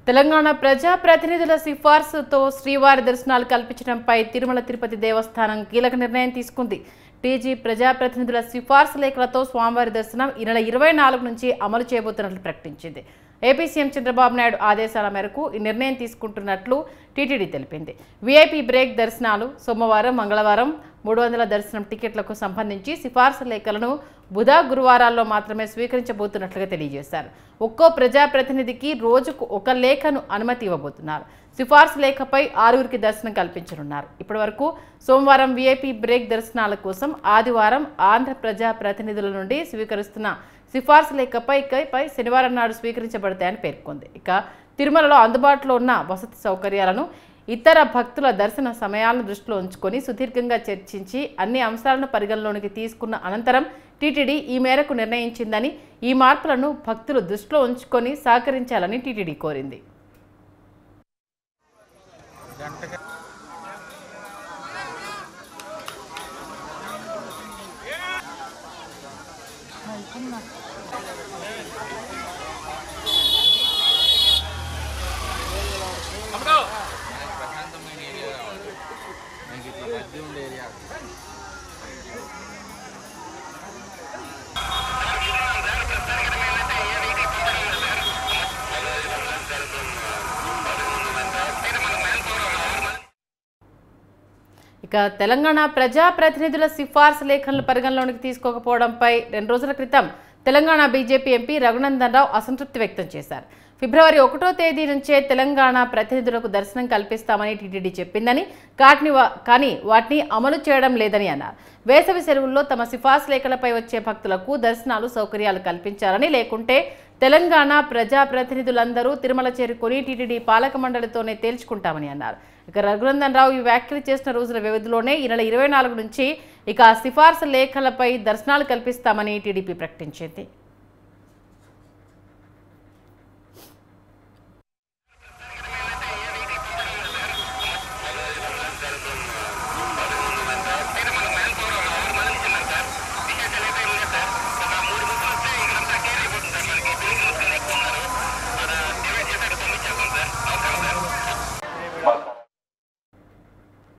తెలంగాణ ప్రజా ప్రతినిధుల సిఫార్సుతో శ్రీవారి దర్శనాలు కల్పించడంపై తిరుమల తిరుపతి దేవస్థానం కీలక నిర్ణయం తీసుకుంది. టీజీ ప్రజాప్రతినిధుల సిఫార్సు లేఖలతో స్వామివారి దర్శనం ఈ నెల 24 నుంచి అమలు చేయబోతున్నట్లు ప్రకటించింది. ఏపీ సీఎం చంద్రబాబు నాయుడు ఆదేశాల మేరకు ఈ నిర్ణయం తీసుకుంటున్నట్లు టీటీడీ తెలిపింది. వీఐపీ బ్రేక్ దర్శనాలు, సోమవారం, మంగళవారం 300 దర్శనం టికెట్లకు సంబంధించి సిఫార్సు లేఖలను బుధ, గురువారాల్లో మాత్రమే స్వీకరించబోతున్నట్లుగా తెలియజేశారు. ఒక్కో ప్రజాప్రతినిధికి రోజుకు ఒక లేఖను అనుమతి ఇవ్వబోతున్నారు. సిఫార్సు లేఖపై 6గురికి దర్శనం కల్పించనున్నారు. ఇప్పటివరకు సోమవారం వీఐపీ బ్రేక్ దర్శనాల కోసం, ఆదివారం ఆంధ్ర ప్రజా ప్రతినిధుల నుండి స్వీకరిస్తున్న సిఫార్సు లేఖపై శనివారం నాడు స్వీకరించబడతాయని పేర్కొంది. ఇక తిరుమలలో అందుబాటులో ఉన్న వసతి సౌకర్యాలను, ఇతర భక్తుల దర్శన సమయాలను దృష్టిలో ఉంచుకొని సుదీర్ఘంగా చర్చించి అన్ని అంశాలను పరిగణలోనికి తీసుకున్న అనంతరం టీటీడీ ఈ మేరకు నిర్ణయించిందని, ఈ మార్పులను భక్తులు దృష్టిలో ఉంచుకొని సహకరించాలని టీటీడీ కోరింది. ఇక తెలంగాణ ప్రజాప్రతినిధుల సిఫార్సు లేఖలను పరిగణలోనికి తీసుకోకపోవడంపై 2 రోజుల క్రితం తెలంగాణ బీజేపీ ఎంపీ రఘునందన్ రావు అసంతృప్తి వ్యక్తం చేశారు. ఫిబ్రవరి 1వ తేదీ నుంచే తెలంగాణ ప్రతినిధులకు దర్శనం కల్పిస్తామని టీటీడీ చెప్పిందని, కానీ వాటిని అమలు చేయడం లేదని అన్నారు. వేసవి సెలవుల్లో తమ సిఫార్సు లేఖలపై వచ్చే భక్తులకు దర్శనాలు, సౌకర్యాలు కల్పించాలని, లేకుంటే తెలంగాణ ప్రజాప్రతినిధులందరూ తిరుమల చేరుకొని టీటీడీ పాలక మండలితోనే తేల్చుకుంటామని అన్నారు. ఇక రఘునందన్ రావు ఈ వ్యాఖ్యలు చేసిన రోజుల వ్యవధిలోనే ఈ నెల 24 నుంచి ఇక సిఫార్సు లేఖలపై దర్శనాలు కల్పిస్తామని టీడీపీ ప్రకటించింది.